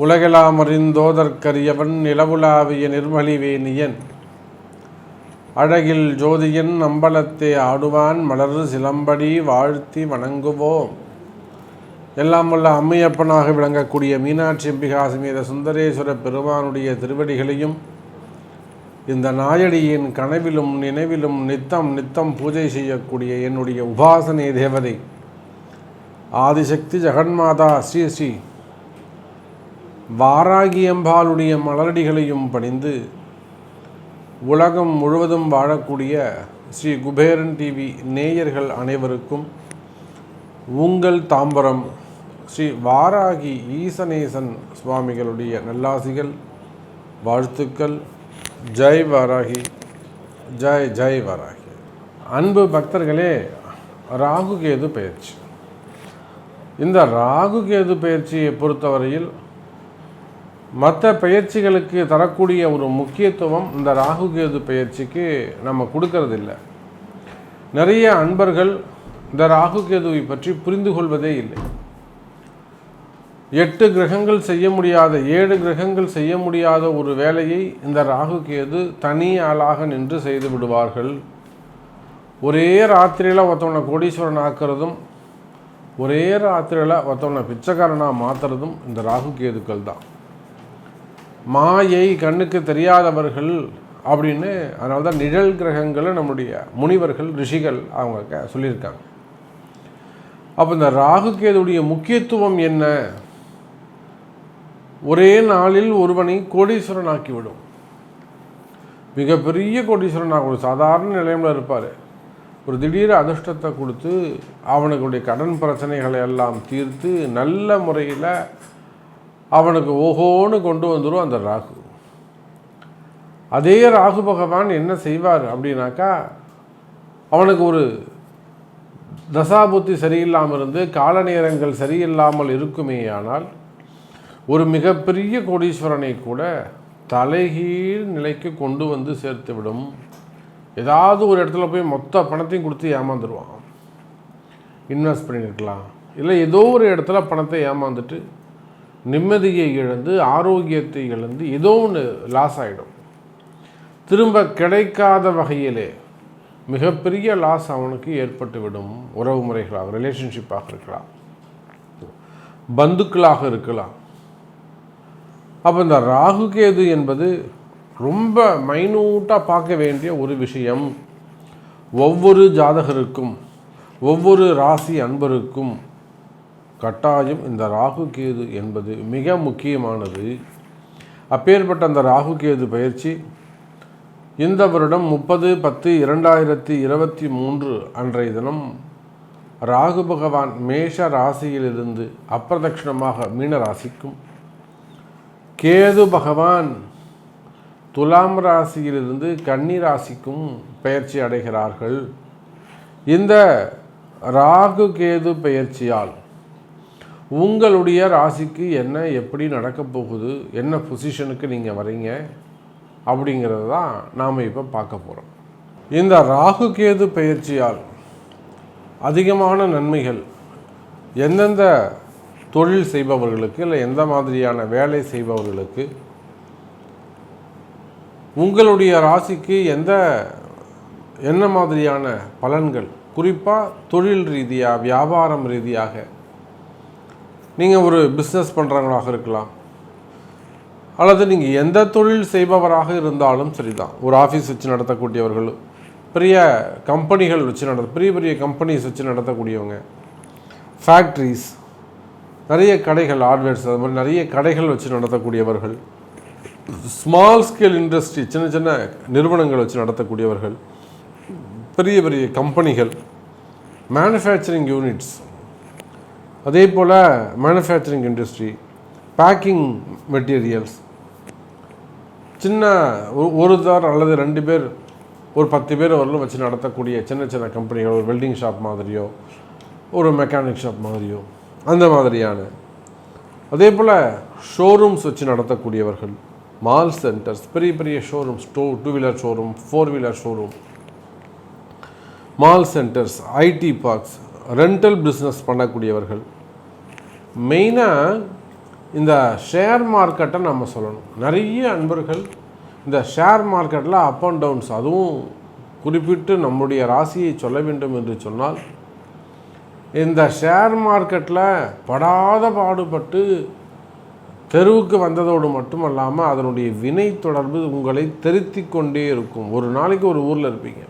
உலகெலாம் அறிந்தோதற்கரியவன் நிலவுலாவிய நிர்மலிவேணியன் அழகில் ஜோதியன் அம்பலத்தே ஆடுவான் மலர் சிலம்படி வாழ்த்தி வணங்குவோம். எல்லாம் உள்ள அம்மையப்பனாக விளங்கக்கூடிய மீனாட்சி அம்பிகா சமேத சுந்தரேஸ்வர பெருமானுடைய திருவடிகளையும் இந்த நாயடியின் கனவிலும் நினைவிலும் நித்தம் நித்தம் பூஜை செய்யக்கூடிய என்னுடைய உபாசனை தேவதை ஆதிசக்தி ஜெகன்மாதா ஸ்ரீ ஸ்ரீ வாராகியம்பாளுடைய மலரடிகளையும் பணிந்து உலகம் முழுவதும் வாழக்கூடிய ஸ்ரீ குபேரன் டிவி நேயர்கள் அனைவருக்கும் உங்கள் தாம்பரம் ஸ்ரீ வாராகி ஈசனேசன் சுவாமிகளுடைய நல்லாசிகள், வாழ்த்துக்கள். ஜெய் வாராகி, ஜெய் ஜெய் வாராகி. அன்பு பக்தர்களே, ராகு கேது பயிற்சி. இந்த ராகு கேது பயிற்சியை பொறுத்தவரையில் மற்ற பயிற்சிகளுக்கு தரக்கூடிய ஒரு முக்கியத்துவம் இந்த ராகு கேது பயிற்சிக்கு நம்ம கொடுக்கறதில்லை. நிறைய அன்பர்கள் இந்த ராகு கேதுவை பற்றி புரிந்து கொள்வதே இல்லை. 8 கிரகங்கள் செய்ய முடியாத, 7 கிரகங்கள் செய்ய முடியாத ஒரு வேலையை இந்த ராகு கேது தனி ஆளாக நின்று செய்து விடுவார்கள். ஒரே ராத்திரியில் ஒருத்தவனை கோடீஸ்வரன் ஆக்கிறதும் ஒரே ராத்திரியில் ஒருத்தவனை பிச்சைக்காரனாக மாற்றுறதும் இந்த ராகு கேதுக்கள் தான். மாயை கண்ணுக்கு தெரியாதவர்கள் அப்படின்னு அதனால தான் நிழல் கிரகங்களை நம்முடைய முனிவர்கள் ரிஷிகள் அவங்க சொல்லியிருக்காங்க. அப்போ இந்த ராகு கேதுடைய முக்கியத்துவம் என்ன? ஒரே நாளில் ஒருவனை கோடீஸ்வரன் ஆக்கிவிடும். மிகப்பெரிய கோடீஸ்வரன் ஆகும். சாதாரண நிலையில் இருப்பார், ஒரு திடீர் அதிர்ஷ்டத்தை கொடுத்து அவனுடைய கடன் பிரச்சனைகளை எல்லாம் தீர்த்து நல்ல முறையில் அவனுக்கு ஓஹோன்னு கொண்டு வந்துடும் அந்த ராகு. அதே ராகு பகவான் என்ன செய்வார் அப்படின்னாக்கா, அவனுக்கு ஒரு தசாபுத்தி சரியில்லாமல் இருந்து கால நேரங்கள் சரியில்லாமல் இருக்குமேயானால் ஒரு மிகப்பெரிய கோடீஸ்வரனை கூட தலைகீழ் நிலைக்கு கொண்டு வந்து சேர்த்து விடும். ஏதாவது ஒரு இடத்துல போய் மொத்த பணத்தையும் கொடுத்து ஏமாந்துடுவான். இன்வெஸ்ட் பண்ணியிருக்கலாம், இல்லை ஏதோ ஒரு இடத்துல பணத்தை ஏமாந்துட்டு நிம்மதியை இழந்து ஆரோக்கியத்தை இழந்து ஏதோ ஒன்று லாஸ் ஆகிடும். திரும்ப கிடைக்காத வகையிலே மிகப்பெரிய லாஸ் அவனுக்கு ஏற்பட்டுவிடும். உறவு முறைகளாக, ரிலேஷன்ஷிப்பாக இருக்கலாம், பந்துக்களாக இருக்கலாம். அப்போ இந்த ராகு கேது என்பது ரொம்ப மைனூட்டாக பார்க்க வேண்டிய ஒரு விஷயம். ஒவ்வொரு ஜாதகருக்கும் ஒவ்வொரு ராசி அன்பருக்கும் கட்டாயம் இந்த ராகு கேது என்பது மிக முக்கியமானது. அப்பேற்பட்ட அந்த ராகு கேது பயிற்சி இந்த வருடம் 30/10/2023 அன்றைய தினம் ராகு பகவான் மேஷ ராசியிலிருந்து அப்பிரதட்சிணமாக மீன ராசிக்கும், கேது பகவான் துலாம் ராசியிலிருந்து கன்னி ராசிக்கும் பயிற்சி அடைகிறார்கள். இந்த ராகு கேது பயிற்சியால் உங்களுடைய ராசிக்கு என்ன எப்படி நடக்கப் போகுது, என்ன பொசிஷனுக்கு நீங்கள் வரீங்க அப்படிங்கிறது தான் நாம் இப்போ பார்க்க போகிறோம். இந்த ராகு கேது பயிற்சியால் அதிகமான நன்மைகள் எந்தெந்த தொழில் செய்பவர்களுக்கு, இல்லை எந்த மாதிரியான வேலை செய்பவர்களுக்கு, உங்களுடைய ராசிக்கு என்ன மாதிரியான பலன்கள், குறிப்பாக தொழில் ரீதியாக, வியாபாரம் ரீதியாக, நீங்கள் ஒரு பிஸ்னஸ் பண்ணுறவங்களாக இருக்கலாம், அல்லது நீங்கள் எந்த தொழில் செய்பவராக இருந்தாலும் சரிதான். ஒரு ஆஃபீஸ் வச்சு நடத்தக்கூடியவர்கள், பெரிய கம்பெனிகள் வச்சு பெரிய பெரிய கம்பெனிஸ் வச்சு நடத்தக்கூடியவங்க, ஃபேக்ட்ரிஸ், நிறைய கடைகள், ஹார்ட்வேர்ஸ், அது மாதிரி நிறைய கடைகள் வச்சு நடத்தக்கூடியவர்கள், ஸ்மால் ஸ்கேல் இண்டஸ்ட்ரி, சின்ன சின்ன நிறுவனங்கள் வச்சு நடத்தக்கூடியவர்கள், பெரிய பெரிய கம்பெனிகள், மேனுஃபேக்சரிங் யூனிட்ஸ், அதே போல் மேனுஃபேக்சரிங் இண்டஸ்ட்ரி, பேக்கிங் மெட்டீரியல்ஸ், சின்ன ஒருத்தர் அல்லது 2 பேர், ஒரு 10 பேர் வரலும் வச்சு நடத்தக்கூடிய சின்ன சின்ன கம்பெனிகள், ஒரு வெல்டிங் ஷாப் மாதிரியோ, ஒரு மெக்கானிக் ஷாப் மாதிரியோ, அந்த மாதிரியான, அதே போல் ஷோரூம்ஸ் வச்சு நடத்தக்கூடியவர்கள், மால் சென்டர்ஸ், பெரிய பெரிய showrooms, 2 wheeler showroom, 4 wheeler showroom, mall centres, IT parks, rental business பண்ணக்கூடியவர்கள், மெயினாக இந்த ஷேர் மார்க்கெட்டை நம்ம சொல்லணும். நிறைய அன்பர்கள் இந்த ஷேர் மார்க்கெட்டில் அப் அண்ட் டவுன்ஸ், அதுவும் குறிப்பிட்டு நம்முடைய ராசியை சொல்ல வேண்டும் என்று சொன்னால், இந்த ஷேர் மார்க்கெட்டில் படாத பாடுபட்டு தெருவுக்கு வந்ததோடு மட்டுமல்லாமல் அதனுடைய வினை தொடர்பு உங்களை திருத்தி கொண்டே இருக்கும். ஒரு நாளைக்கு ஒரு ஊரில் இருப்பீங்க,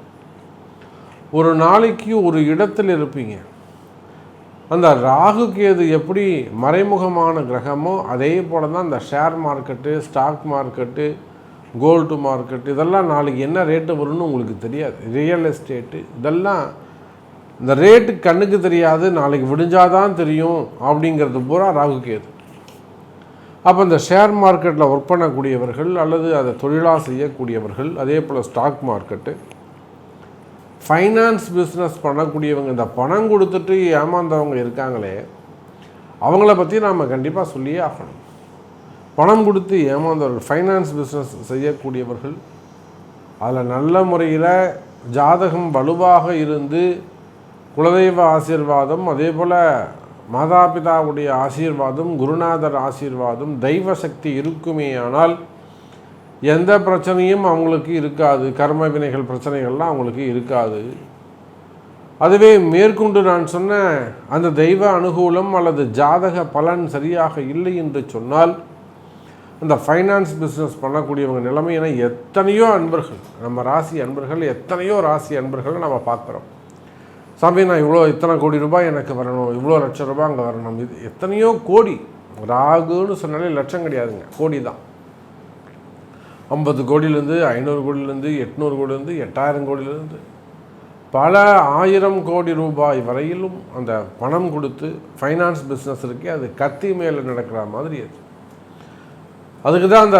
ஒரு நாளைக்கு ஒரு இடத்தில் இருப்பீங்க. அந்த ராகு கேது எப்படி மறைமுகமான கிரகமோ அதே போல தான் இந்த share market, stock market, gold market, இதெல்லாம் நாளைக்கு என்ன ரேட்டு வரும்னு உங்களுக்கு தெரியாது. ரியல் எஸ்டேட்டு, இதெல்லாம் இந்த ரேட்டு கண்ணுக்கு தெரியாது, நாளைக்கு விடிஞ்சாதான் தெரியும் அப்படிங்கிறது பூரா ராகு கேது. அப்போ இந்த ஷேர் மார்க்கெட்டில் ஒர்க் பண்ணக்கூடியவர்கள் அல்லது அதை தொழிலாக செய்யக்கூடியவர்கள், அதே போல் ஸ்டாக் மார்க்கெட்டு, ஃபைனான்ஸ் பிஸ்னஸ் பண்ணக்கூடியவங்க, இந்த பணம் கொடுத்துட்டு ஏமாந்தவங்க இருக்காங்களே, அவங்கள பற்றி நாம் கண்டிப்பாக சொல்லியே ஆகணும். பணம் கொடுத்து ஏமாந்தவர்கள், ஃபைனான்ஸ் பிஸ்னஸ் செய்யக்கூடியவர்கள், அதில் நல்ல முறையில் ஜாதகம் வலுவாக இருந்து குலதெய்வ ஆசீர்வாதம், அதே போல் மாதாபிதாவுடைய ஆசீர்வாதம், குருநாதர் ஆசீர்வாதம், தெய்வ சக்தி இருக்குமே ஆனால் எந்த பிரச்சனையும் அவங்களுக்கு இருக்காது. கர்ம வினைகள் பிரச்சனைகள்லாம் அவங்களுக்கு இருக்காது. அதுவே மேற்கொண்டு நான் சொன்ன அந்த தெய்வ அனுகூலம் அல்லது ஜாதக பலன் சரியாக இல்லை என்று சொன்னால் அந்த ஃபைனான்ஸ் பிஸ்னஸ் பண்ணக்கூடியவங்க நிலைமை என எத்தனையோ அன்பர்கள், நம்ம ராசி அன்பர்கள், எத்தனையோ ராசி அன்பர்களை நம்ம பார்க்குறோம். சாமி, நான் இத்தனை கோடி ரூபாய் எனக்கு வரணும், இவ்வளோ லட்சம் ரூபாய் அங்கே வரணும், இது எத்தனையோ கோடி. ராகுன்னு சொன்னாலே லட்சம் கிடையாதுங்க, கோடி தான். 50 கோடியிலேருந்து 500 கோடியிலேருந்து 800 கோடியிலேருந்து 8000 கோடியிலேருந்து பல 1000 கோடி ரூபாய் வரையிலும் அந்த பணம் கொடுத்து ஃபைனான்ஸ் பிஸ்னஸ் இருக்கே, அது கத்தி மேலே நடக்கிற மாதிரி. அதுக்கு தான் அந்த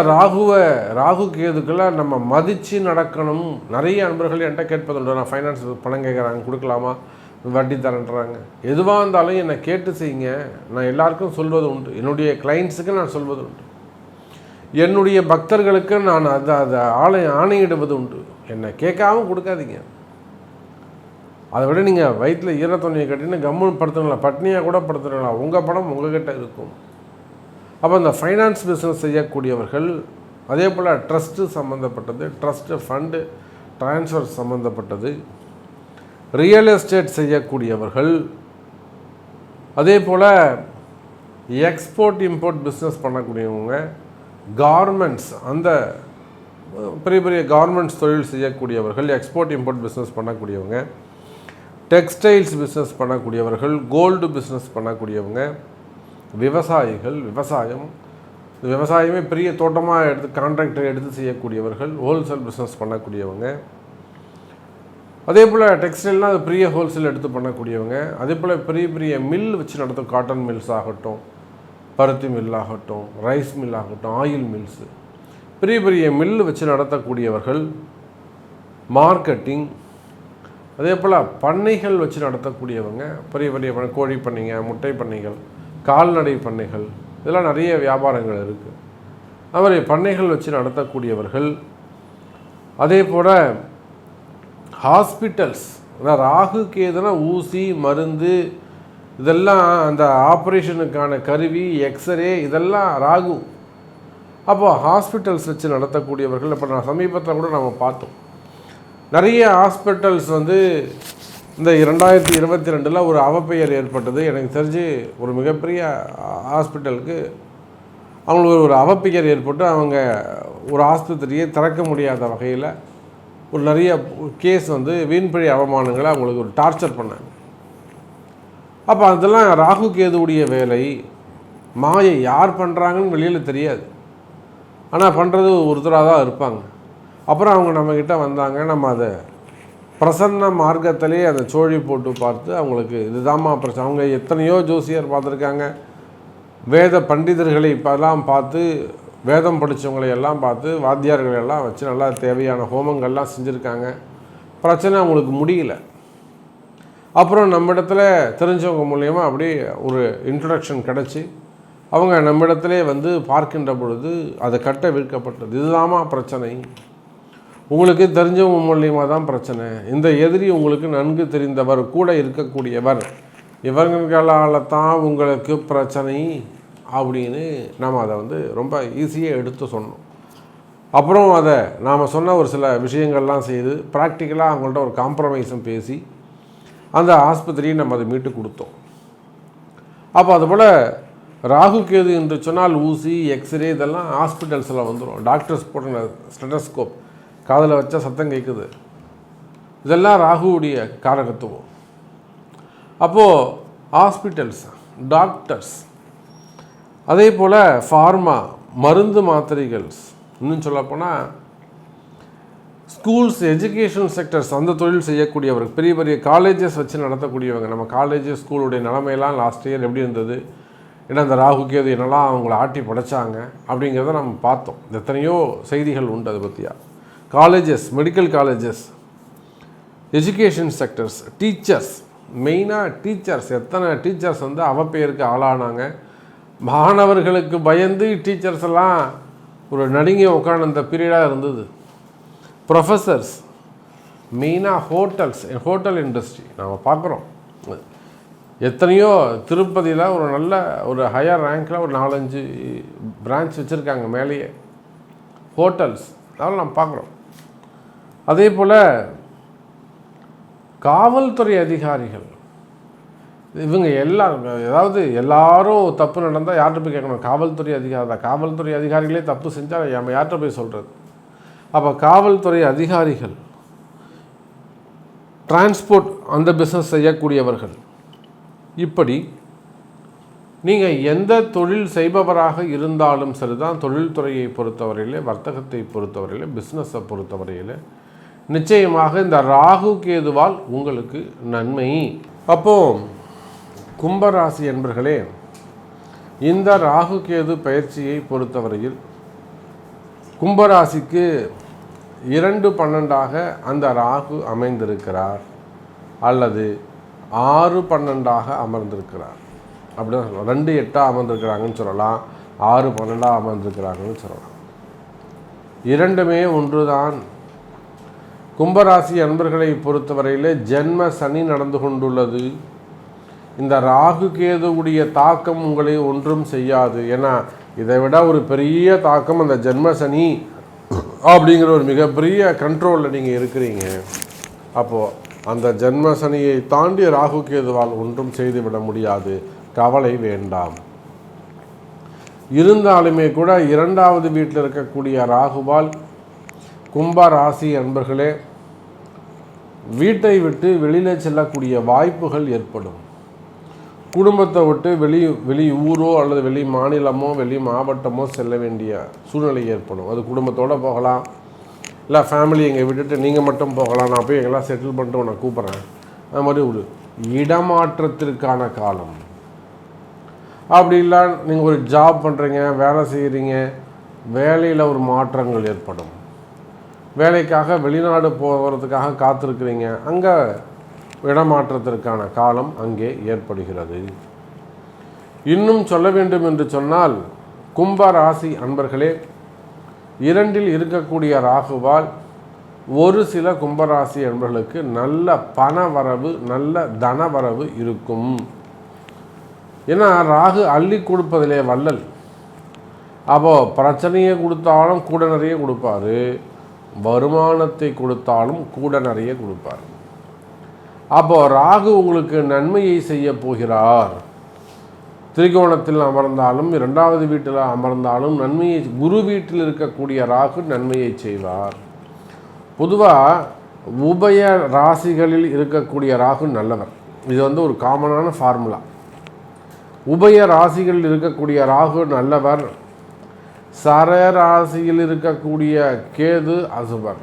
ராகு கேதுக்களை நம்ம மதித்து நடக்கணும். நிறைய அன்பர்கள் என்கிட்ட கேட்பதுண்டு, நான் ஃபைனான்ஸ் பணம் கேட்குறாங்க, கொடுக்கலாமா, வட்டி தரேன்றாங்க. எதுவாக இருந்தாலும் என்னை கேட்டு செய்யுங்க. நான் எல்லாருக்கும் சொல்வது உண்டு, என்னுடைய கிளைண்ட்ஸுக்கு நான் சொல்வது உண்டு, என்னுடைய பக்தர்களுக்கு நான் அதை ஆணையிடுவது உண்டு. என்னை கேட்காமல் கொடுக்காதீங்க. அதை விட நீங்கள் வயிற்றில் ஈரத்துணியை கட்டின்னு கம்முன்னு படுத்துங்களா, பட்னியாக கூட படுத்துங்களா, உங்கள் பணம் உங்கள்கிட்ட இருக்கும். அப்போ இந்த ஃபைனான்ஸ் பிஸ்னஸ் செய்யக்கூடியவர்கள், அதே போல் ட்ரஸ்ட்டு சம்மந்தப்பட்டது, ட்ரஸ்ட்டு ஃபண்டு ட்ரான்ஸ்ஃபர் சம்மந்தப்பட்டது, ரியல் எஸ்டேட் செய்யக்கூடியவர்கள், அதே போல் எக்ஸ்போர்ட் இம்போர்ட் பிஸ்னஸ் பண்ணக்கூடியவங்க, கார்மெண்ட்ஸ், அந்த பெரிய பெரிய கார்மெண்ட்ஸ் தொழில் செய்யக்கூடியவர்கள், எக்ஸ்போர்ட் இம்போர்ட் பிஸ்னஸ் பண்ணக்கூடியவங்க, டெக்ஸ்டைல்ஸ் பிஸ்னஸ் பண்ணக்கூடியவர்கள், கோல்டு பிஸ்னஸ் பண்ணக்கூடியவங்க, விவசாயிகள், விவசாயமே பெரிய தோட்டமாக எடுத்து கான்ட்ராக்டர் எடுத்து செய்யக்கூடியவர்கள், ஹோல்சேல் பிஸ்னஸ் பண்ணக்கூடியவங்க, அதே போல் டெக்ஸ்டைல்னால் அது பெரிய ஹோல்சேல் எடுத்து பண்ணக்கூடியவங்க, அதே போல் பெரிய பெரிய மில் வச்சு நடத்தும், காட்டன் மில்ஸ் ஆகட்டும், பருத்தி மில் ஆகட்டும், ரைஸ் மில் ஆகட்டும், ஆயில் மில்ஸு, பெரிய பெரிய மில் வச்சு நடத்தக்கூடியவர்கள், மார்க்கெட்டிங், அதே போல் பண்ணைகள் வச்சு நடத்தக்கூடியவங்க, பெரிய பெரிய கோழி பண்ணைங்க, முட்டை பண்ணைகள், கால்நடை பண்ணைகள், இதெல்லாம் நிறைய வியாபாரங்கள் இருக்குது. அதுமாதிரி பண்ணைகள் வச்சு நடத்தக்கூடியவர்கள், அதே போல் ஹாஸ்பிட்டல்ஸ், அதான் ராகு கேதுனா ஊசி, மருந்து, இதெல்லாம் அந்த ஆப்ரேஷனுக்கான கருவி, எக்ஸ்ரே, இதெல்லாம் ராகு. அப்போ ஹாஸ்பிட்டல்ஸ் வச்சு நடத்தக்கூடியவர்கள், இப்போ நான் சமீபத்தில் கூட நம்ம பார்த்தோம், நிறைய ஹாஸ்பிட்டல்ஸ் இந்த 2022 ஒரு அவப்பெயர் ஏற்பட்டது. எனக்கு தெரிஞ்சு ஒரு மிகப்பெரிய ஹாஸ்பிட்டலுக்கு அவங்களுக்கு ஒரு அவப்பெயர் ஏற்பட்டு அவங்க ஒரு ஆஸ்பத்திரியை திறக்க முடியாத வகையில் ஒரு நிறைய கேஸ் வீண்பழி அவமானங்களை அவங்களுக்கு ஒரு டார்ச்சர் பண்ணாங்க. அப்போ அதெல்லாம் ராகு கேதுவுடைய வேலை. மாயை யார் பண்ணுறாங்கன்னு வெளியில் தெரியாது, ஆனால் பண்ணுறது ஒருத்தராக தான் இருப்பாங்க. அப்புறம் அவங்க நம்மக்கிட்ட வந்தாங்க, நம்ம அதை பிரசன்ன மார்க்கத்திலே அந்த சோழி போட்டு பார்த்து அவங்களுக்கு இதுதாம்மா பிரச்சனை. அவங்க எத்தனையோ ஜோசியர் பார்த்துருக்காங்க, வேத பண்டிதர்களை இப்போல்லாம் பார்த்து, வேதம் படித்தவங்களை எல்லாம் பார்த்து, வாத்தியார்களெல்லாம் வச்சு நல்லா தேவையான ஹோமங்கள்லாம் செஞ்சுருக்காங்க. பிரச்சனை அவங்களுக்கு முடியல. அப்புறம் நம்ம இடத்துல தெரிஞ்சவங்க மூலயமா அப்படி ஒரு இன்ட்ரடக்ஷன் கிடச்சி அவங்க நம்மிடத்திலே பார்க்கின்ற பொழுது அதை கட்ட விற்கப்பட்டது. இதுதாம்மா பிரச்சனை. உங்களுக்கு தெரிஞ்சவங்க மூலியமாக தான் பிரச்சனை. இந்த எதிரி உங்களுக்கு நன்கு தெரிந்தவர், கூட இருக்கக்கூடியவர், இவங்களால் தான் உங்களுக்கு பிரச்சனை அப்படின்னு நாம் அதை வந்து ரொம்ப ஈஸியாக எடுத்து சொன்னோம். அப்புறம் அதை நாம் சொன்ன ஒரு சில விஷயங்கள்லாம் செய்து ப்ராக்டிக்கலாக அவங்கள்ட்ட ஒரு காம்ப்ரமைஸும் பேசி அந்த ஆஸ்பத்திரியை நம்ம அதை மீட்டு கொடுத்தோம். அப்போ அதுபோல் ராகு கேது என்று சொன்னால் ஊசி, எக்ஸ்ரே இதெல்லாம் ஹாஸ்பிட்டல்ஸில் வந்துடும். டாக்டர்ஸ் போட்ட ஸ்டெத்தோஸ்கோப் காதில் வச்சா சத்தம் கேட்குது, இதெல்லாம் ராகுவுடைய காரகத்துவம். அப்போது ஹாஸ்பிட்டல்ஸ், டாக்டர்ஸ், அதே போல் ஃபார்மா, மருந்து மாத்திரைகள்ஸ், இன்னும் சொல்லப்போனால் ஸ்கூல்ஸ், எஜுகேஷன் செக்டர்ஸ், அந்த தொழில் செய்யக்கூடியவர், பெரிய பெரிய காலேஜஸ் வச்சு நடத்தக்கூடியவங்க. நம்ம காலேஜ் ஸ்கூலுடைய நிலைமையெல்லாம் லாஸ்ட் இயர் எப்படி இருந்தது, ஏன்னா அந்த ராகு கேது என்னெல்லாம் அவங்கள ஆட்டி படைச்சாங்க அப்படிங்கிறத நம்ம பார்த்தோம். எத்தனையோ செய்திகள் உண்டு அதை பற்றியா. Colleges, medical colleges, education sectors, teachers, மெயினாக டீச்சர்ஸ், எத்தனை டீச்சர்ஸ் வந்து அவப்பெயருக்கு ஆளானாங்க. மாணவர்களுக்கு பயந்து டீச்சர்ஸ் எல்லாம் ஒரு நடுங்கி உட்காந்து அந்த பீரியடாக இருந்தது. ப்ரொஃபஸர்ஸ், மெயினாக ஹோட்டல் இண்டஸ்ட்ரி நாம் பார்க்குறோம். எத்தனையோ திருப்பதியில் ஒரு நல்ல ஒரு ஹையர் ரேங்கில் ஒரு 4-5 பிரான்ச் வச்சுருக்காங்க மேலேயே ஹோட்டல்ஸ், அதெல்லாம் நம்ம பார்க்குறோம். அதே போல் காவல்துறை அதிகாரிகள், இவங்க எல்லாரும் தப்பு நடந்தால் யார்கிட்ட போய் கேட்கணும்? காவல்துறை அதிகாரி தான். காவல்துறை அதிகாரிகளே தப்பு செஞ்சால் நம்ம யார்கிட்ட போய் சொல்கிறது? அப்போ காவல்துறை அதிகாரிகள், டிரான்ஸ்போர்ட் அந்த பிஸ்னஸ் செய்யக்கூடியவர்கள், இப்படி நீங்கள் எந்த தொழில் செய்பவராக இருந்தாலும் சரிதான், தொழில்துறையை பொறுத்தவரையில், வர்த்தகத்தை பொறுத்தவரையில், பிஸ்னஸை பொறுத்தவரையில் நிச்சயமாக இந்த ராகு கேதுவால் உங்களுக்கு நன்மை. அப்போது கும்பராசி என்பர்களே, இந்த ராகு கேது பயிற்சியை பொறுத்தவரையில் கும்பராசிக்கு 2-12 அந்த ராகு அமைந்திருக்கிறார், அல்லது 6-12 அமர்ந்திருக்கிறார் அப்படின்னு சொல்லலாம். 2-8 அமர்ந்திருக்கிறாங்கன்னு சொல்லலாம், 6-12 அமர்ந்திருக்கிறாங்கன்னு சொல்லலாம். இரண்டுமே ஒன்று தான். கும்பராசி அன்பர்களை பொறுத்தவரையில் ஜென்ம சனி நடந்து கொண்டுள்ளது. இந்த ராகு கேதுவுடைய தாக்கம் உங்களை ஒன்றும் செய்யாது. ஏன்னா இதை விட ஒரு பெரிய தாக்கம் அந்த ஜென்ம சனி அப்படிங்கிற ஒரு மிகப்பெரிய கண்ட்ரோலில் நீங்கள் இருக்கிறீங்க. அப்போது அந்த ஜென்ம சனியை தாண்டி ராகு கேதுவால் ஒன்றும் செய்துவிட முடியாது, கவலை வேண்டாம். இருந்தாலுமே கூட 2வது வீட்டில் இருக்கக்கூடிய ராகுவால் கும்பராசி அன்பர்களே வீட்டை விட்டு வெளியில் செல்லக்கூடிய வாய்ப்புகள் ஏற்படும். குடும்பத்தை விட்டு வெளி ஊரோ அல்லது வெளி மாநிலமோ வெளி மாவட்டமோ செல்ல வேண்டிய சூழ்நிலை ஏற்படும். அது குடும்பத்தோடு போகலாம், இல்லை ஃபேமிலி எங்கள் விட்டுட்டு நீங்கள் மட்டும் போகலாம், நான் போய் எங்கெல்லாம் செட்டில் பண்ணிட்டு உன்னை கூப்பிட்றேன், அது மாதிரி ஒரு இடமாற்றத்திற்கான காலம். அப்படி இல்லை நீங்கள் ஒரு ஜாப் பண்ணுறீங்க, வேலை செய்கிறீங்க, வேலையில் ஒரு மாற்றங்கள் ஏற்படும். வேலைக்காக வெளிநாடு போகிறதுக்காக காத்திருக்கிறீங்க, அங்கே இடமாற்றத்திற்கான காலம் அங்கே ஏற்படுகிறது. இன்னும் சொல்ல வேண்டும் என்று சொன்னால் கும்பராசி அன்பர்களே, 2ல் இருக்கக்கூடிய ராகுவால் ஒரு சில கும்பராசி அன்பர்களுக்கு நல்ல பணவரவு, நல்ல தனவரவு இருக்கும். ஏன்னா ராகு அள்ளி கொடுப்பதிலே வள்ளல். அப்போது பிரச்சனையை கொடுத்தாலும் கூட நிறைய கொடுப்பார், வருமானத்தை கொடுத்தாலும் கூட நிறைய கொடுப்பார். அப்போது ராகு உங்களுக்கு நன்மையை செய்ய போகிறார். திரிகோணத்தில் அமர்ந்தாலும் 2வது வீட்டில் அமர்ந்தாலும் நன்மையை, குரு வீட்டில் இருக்கக்கூடிய ராகு நன்மையை செய்வார். பொதுவாக உபய ராசிகளில் இருக்கக்கூடிய ராகு நல்லவர். இது ஒரு காமனான ஃபார்முலா. உபய ராசிகளில் இருக்கக்கூடிய ராகு நல்லவர், சர ராசியில் இருக்கக்கூடிய கேது அசுபர்,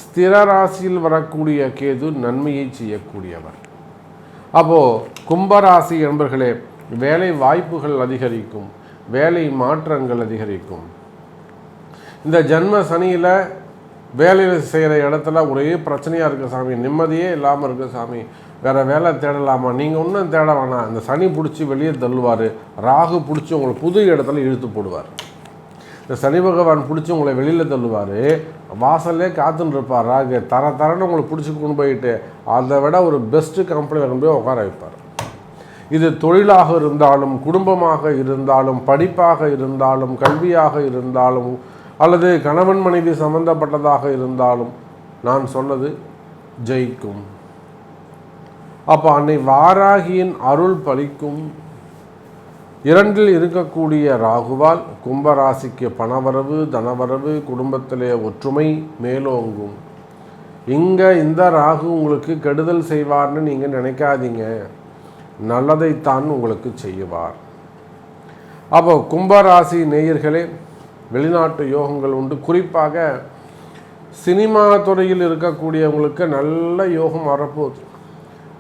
ஸ்திர ராசியில் வரக்கூடிய கேது நன்மையை செய்யக்கூடியவர். அப்போது கும்பராசி என்பர்களே, வேலை வாய்ப்புகள் அதிகரிக்கும், வேலை மாற்றங்கள் அதிகரிக்கும். இந்த ஜன்ம சனியில் வேலையில் செய்கிற இடத்துல ஒரே பிரச்சனையாக இருக்குது சாமி, நிம்மதியே இல்லாமல் இருக்குது சாமி, வேறு வேலை தேடலாமா? நீங்கள் ஒன்றும் தேட வேணாம், இந்த சனி பிடிச்சி வெளியே தள்ளுவார், ராகு பிடிச்சி உங்களை புது இடத்துல இழுத்து போடுவார். இந்த சனி பகவான் பிடிச்சி உங்களை வெளியில் தள்ளுவார், வாசல்லே காத்துன்னு இருப்பார் ராகு, தரன்னு உங்களை பிடிச்சி கொண்டு போயிட்டு அதை விட ஒரு பெஸ்ட்டு கம்பெனியில் கொண்டு போய் உட்கார வைப்பார். இது தொழிலாக இருந்தாலும், குடும்பமாக இருந்தாலும், படிப்பாக இருந்தாலும், கல்வியாக இருந்தாலும், அல்லது கணவன் மனைவி சம்பந்தப்பட்டதாக இருந்தாலும் நான் சொன்னது ஜெயிக்கும். அப்போ அன்னை வாராகியின் அருள் பலிக்கும். 2 இருக்கக்கூடிய ராகுவால் கும்பராசிக்கு பணவரவு, தனவரவு, குடும்பத்திலே ஒற்றுமை மேலோங்கும். இங்கே இந்த ராகு உங்களுக்கு கெடுதல் செய்வார்னு நீங்கள் நினைக்காதீங்க, நல்லதைத்தான் உங்களுக்கு செய்வார். அப்போ கும்பராசி நேயர்களே, வெளிநாட்டு யோகங்கள் உண்டு. குறிப்பாக சினிமா துறையில் இருக்கக்கூடியவங்களுக்கு நல்ல யோகம் வரப்போகுது.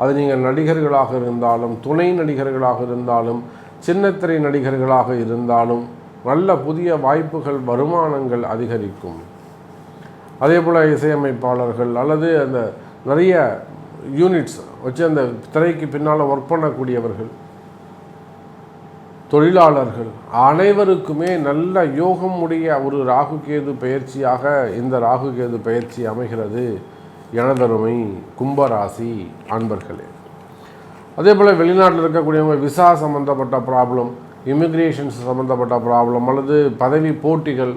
அது நீங்கள் நடிகர்களாக இருந்தாலும், துணை நடிகர்களாக இருந்தாலும், சின்னத்திரை நடிகர்களாக இருந்தாலும் நல்ல புதிய வாய்ப்புகள், வருமானங்கள் அதிகரிக்கும். அதே போல் இசையமைப்பாளர்கள் அல்லது அந்த நிறைய யூனிட்ஸ் வச்சு அந்த திரைக்கு பின்னால் ஒர்க் பண்ணக்கூடியவர்கள், தொழிலாளர்கள் அனைவருக்குமே நல்ல யோகம் உடைய ஒரு ராகுகேது பயிற்சியாக இந்த ராகுகேது பயிற்சி அமைகிறது எனதருமை கும்பராசி அன்பர்களே. அதே போல் வெளிநாட்டில் இருக்கக்கூடியவங்க விசா சம்மந்தப்பட்ட ப்ராப்ளம், இமிக்ரேஷன்ஸ் சம்மந்தப்பட்ட ப்ராப்ளம், அல்லது பதவி போட்டிகள்,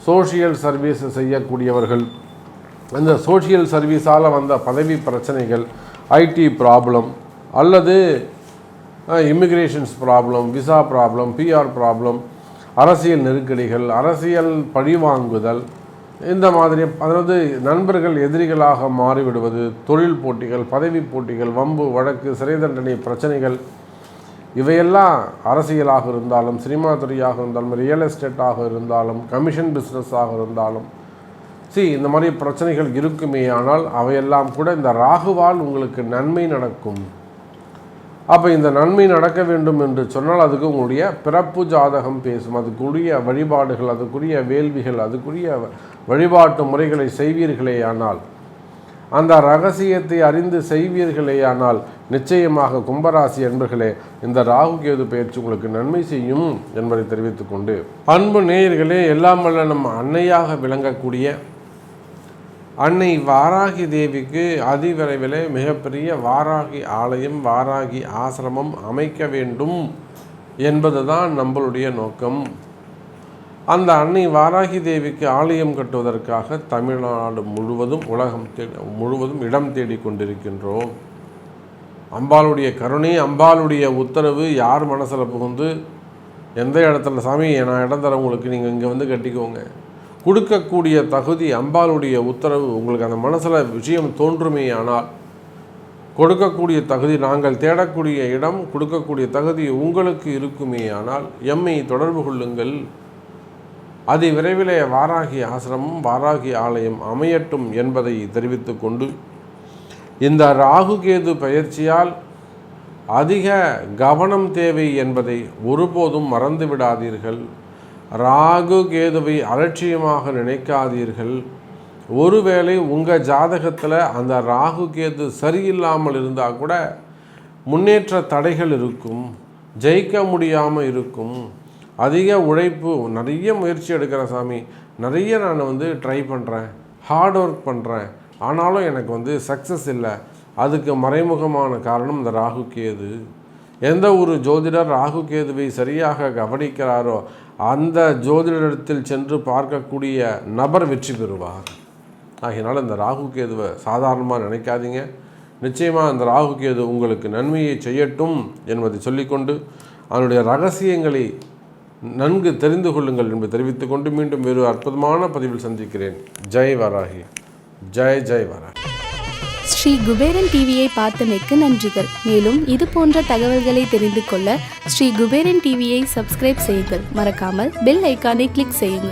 சோஷியல் சர்வீஸ் செய்யக்கூடியவர்கள், அந்த சோஷியல் சர்வீஸால் வந்த பதவி பிரச்சனைகள், ஐடி ப்ராப்ளம், அல்லது immigrations problem, visa problem, PR problem, அரசியல் நெருக்கடிகள், அரசியல் பழிவாங்குதல், இந்த மாதிரி, அதாவது நண்பர்கள் எதிரிகளாக மாறிவிடுவது, தொழில் போட்டிகள், பதவி போட்டிகள், வம்பு வழக்கு, சிறை தண்டனை பிரச்சனைகள், இவையெல்லாம் அரசியலாக இருந்தாலும், சினிமா துறையாக இருந்தாலும், ரியல் எஸ்டேட்டாக இருந்தாலும், கமிஷன் பிஸ்னஸாக இருந்தாலும், இந்த மாதிரி பிரச்சனைகள் இருக்குமே. ஆனால் அவையெல்லாம் கூட இந்த ராகுவால் உங்களுக்கு நன்மை நடக்கும். அப்போ இந்த நன்மை நடக்க வேண்டும் என்று சொன்னால் அதுக்கு உங்களுடைய பிறப்பு ஜாதகம் பேசும். அதுக்குரிய வழிபாடுகள், அதுக்குரிய வேள்விகள், அதுக்குரிய வழிபாட்டு முறைகளை செய்வீர்களே ஆனால், அந்த ரகசியத்தை அறிந்து செய்வீர்களே ஆனால், நிச்சயமாக கும்பராசி என்பர்களே இந்த ராகுகேது பயிற்சி உங்களுக்கு நன்மை செய்யும் என்பதை தெரிவித்துக்கொண்டு, அன்பு நேயர்களே, எல்லாம் வல்ல நம்ம அன்னையாக விளங்கக்கூடிய அன்னை வாராகி தேவிக்கு அதிவிரைவில் மிகப்பெரிய வாராகி ஆலயம், வாராகி ஆசிரமம் அமைக்க வேண்டும் என்பது தான் நம்மளுடைய நோக்கம். அந்த அன்னை வாராகி தேவிக்கு ஆலயம் கட்டுவதற்காக தமிழ்நாடு முழுவதும், உலகம் முழுவதும் இடம் தேடி கொண்டிருக்கின்றோம். அம்பாளுடைய கருணை, அம்பாளுடைய உத்தரவு யார் மனசில் புகுந்து எந்த இடத்துல சாமி நான் இடம் தர உங்களுக்கு, நீங்கள் இங்கே வந்து கட்டிக்கோங்க, கொடுக்கக்கூடிய தகுதி அம்பாளுடைய உத்தரவு உங்களுக்கு அந்த மனசில் விஷயம் தோன்றுமே ஆனால், கொடுக்கக்கூடிய தகுதி, நாங்கள் தேடக்கூடிய இடம் கொடுக்கக்கூடிய தகுதி உங்களுக்கு இருக்குமே ஆனால் எம்மை தொடர்பு கொள்ளுங்கள். அது விரைவிலே வாராகி ஆசிரமம், வாராகி ஆலயம் அமையட்டும் என்பதை தெரிவித்து கொண்டு, இந்த ராகுகேது பயிற்சியால் அதிக கவனம் தேவை என்பதை ஒருபோதும் மறந்து விடாதீர்கள். ராகு கேதுவை அலட்சியமாக நினைக்காதீர்கள். ஒருவேளை உங்கள் ஜாதகத்தில் அந்த ராகு கேது சரியில்லாமல் இருந்தால் கூட முன்னேற்ற தடைகள் இருக்கும், ஜெயிக்க முடியாமல் இருக்கும். அதிக உழைப்பு, நிறைய முயற்சி எடுக்கிற சாமி, நிறைய நான் ட்ரை பண்ணுறேன், ஹார்ட் ஒர்க் பண்ணுறேன், ஆனாலும் எனக்கு சக்ஸஸ் இல்லை. அதுக்கு மறைமுகமான காரணம் இந்த ராகு கேது. எந்த ஒரு ஜோதிடர் ராகு கேதுவை சரியாக கவனிக்கிறாரோ அந்த ஜோதிடத்தில் சென்று பார்க்கக்கூடிய நபர் வெற்றி பெறுவார். ஆகையினால் இந்த ராகு கேதுவை சாதாரணமாக நினைக்காதீங்க. நிச்சயமாக அந்த ராகு கேது உங்களுக்கு நன்மையை செய்யட்டும் என்பதை சொல்லிக்கொண்டு, அதனுடைய ரகசியங்களை நன்கு தெரிந்து கொள்ளுங்கள் என்று தெரிவித்துக்கொண்டு, மீண்டும் வேறு அற்புதமான பதிவில் சந்திக்கிறேன். ஜெய் வராகி, ஜெய் ஜெய் வராகி. ஸ்ரீ குபேரன் டிவியை பார்த்தமைக்கு நன்றிகள். மேலும் இது போன்ற தகவல்களை தெரிந்து கொள்ள ஸ்ரீ குபேரன் டிவியை சப்ஸ்கிரைப் செய்யுங்கள். மறக்காமல் பெல் ஐக்கானை கிளிக் செய்யுங்கள்.